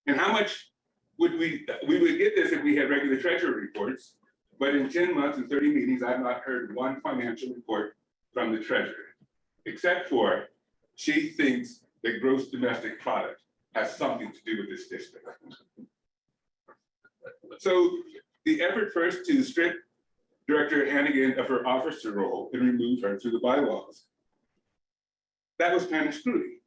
And how much would we would get this if we had regular treasury reports, but in 10 months and 30 meetings, I've not heard one financial report from the treasurer, except for she thinks that gross domestic product has something to do with this district. So the effort first to strip Director Hannigan of her officer role and remove her through the bylaws, that was kind of screwy.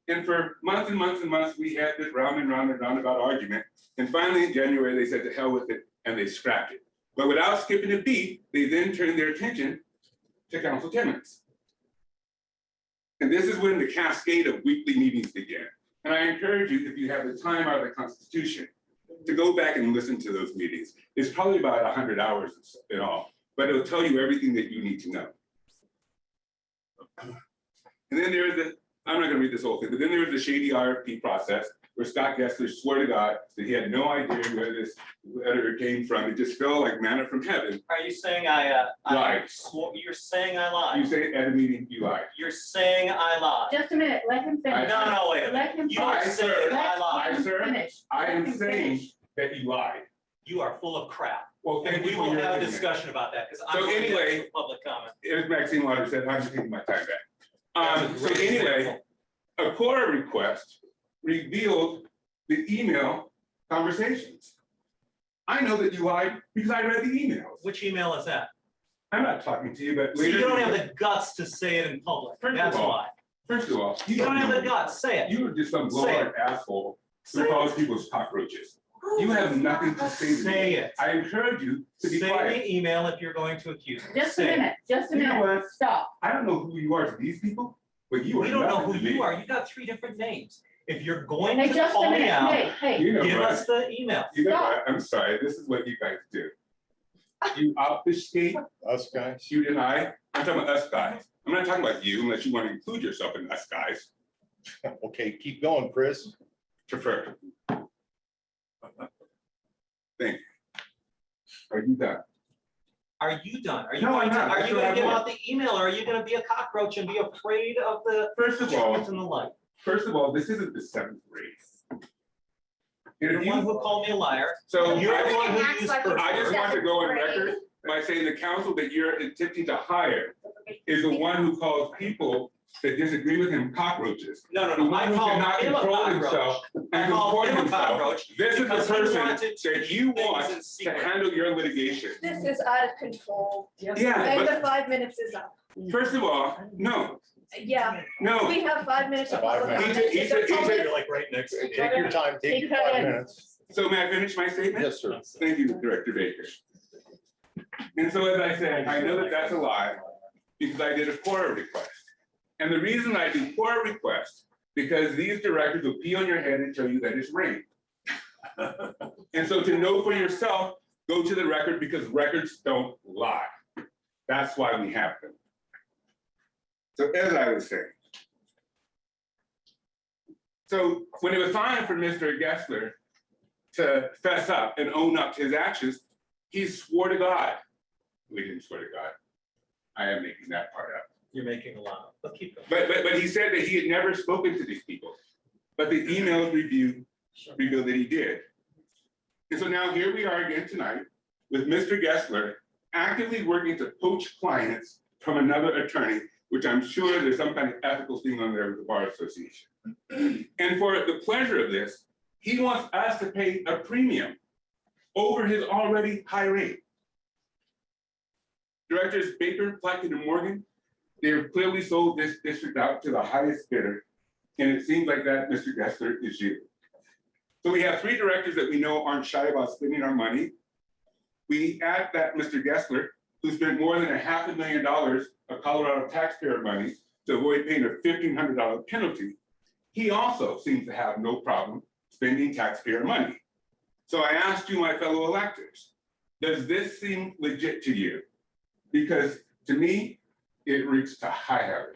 And for months and months and months, we had this round and round and roundabout argument. And finally in January, they said to hell with it and they scrapped it. But without skipping a beat, they then turned their attention to council tenants. And this is when the cascade of weekly meetings began. And I encourage you, if you have the time out of the Constitution, to go back and listen to those meetings. It's probably about 100 hours in all, but it'll tell you everything that you need to know. And then there's the, I'm not gonna read this whole thing, but then there was the shady RFP process where Scott Gessler swore to God that he had no idea where this letter came from. It just fell like manna from heaven. Are you saying I lied? You're saying I lied. You say at a meeting you lied. You're saying I lied. Just a minute, let him finish. No, wait a minute. Let him You finish. are saying I lied. Sir, Finish. I am Let him saying finish. that you lied. You are full of crap. Well, And thank we you for will your have a opinion. discussion about that because I'm So going to anyway, get public comment. As Maxine Waters said, I'm taking my time back. That's a So great anyway, example. a Quora request revealed the email conversations. I know that you lied because I read the emails. Which email is that? I'm not talking to you, but So later. you don't have the guts to say it in public. First of That's all, why. First of all, You don't have the guts. Say it. You were just some Say blowhard asshole Say who it. calls people cockroaches. You have nothing to say to me. Say it. I encourage you to be Say quiet. the email if you're going to accuse me. Just a Say it. minute, just a You know minute, what? stop. I don't know who you are to these people, but you are We don't know nothing who to me. you are. You got 3 different names. If you're going Hey, to just a call me minute, out, hey, You know give what? us the email. You know Stop. what? I'm sorry. This is what you guys do. You obfuscate, Us guys? you deny. I'm talking about us guys. I'm not talking about you unless you want to include yourself in us guys. Okay, keep going, Chris. Prefer. Thank you. Are you done? Are you done? Are you No, going I'm to, not. are That's you what going I'm to give doing. out the email or are you going to be a cockroach and be afraid of the First of truth all, and the light? this isn't the 7th grade. And You're if the one you, who called me a liar. so You're the one who Acts used like perjury. I just want to go on Seventh record by saying the council that you're attempting to hire is the one who calls people that disagree with him cockroaches. No, The I one who called cannot him a control cockroach. himself I and called comport him a himself. cockroach This is the because he person wanted to that you keep things want in to secret. handle your litigation. This is out of control. Yeah, And but the 5 minutes is up. first of all, no, Yeah, no. we have 5 minutes of 5 public minutes. comment. He said- Is the public- You're like right next to me. Take your time, take your Take that 5 in. minutes. So may I finish my statement? Yes, sir. Thank you, Director Baker. And so as I said, I know that that's a lie because I did a Quora request. And the reason I do Quora requests, because these directors will pee on your head and tell you that it's rain. And so to know for yourself, go to the record because records don't lie. That's why we have them. So as I was saying, so when it was time for Mr. Gessler to fess up and own up to his actions, he swore to God. We didn't swear to God. I am making that part up. You're making a lot, but keep going. But he said that he had never spoken to these people. But the emails revealed that he did. And so now here we are again tonight with Mr. Gessler actively working to poach clients from another attorney, which I'm sure there's some kind of ethical thing on there with the Bar Association. And for the pleasure of this, he wants us to pay a premium over his already high rate. Directors Baker, Plackett, and Morgan, they have clearly sold this district out to the highest bidder. And it seems like that, Mr. Gessler, is you. So we have 3 directors that we know aren't shy about spending our money. We add that Mr. Gessler, who spent more than $500,000 of Colorado taxpayer money to avoid paying a $1,500 penalty. He also seems to have no problem spending taxpayer money. So I asked you, my fellow electors, does this seem legit to you? Because to me, it reeks to high heaven.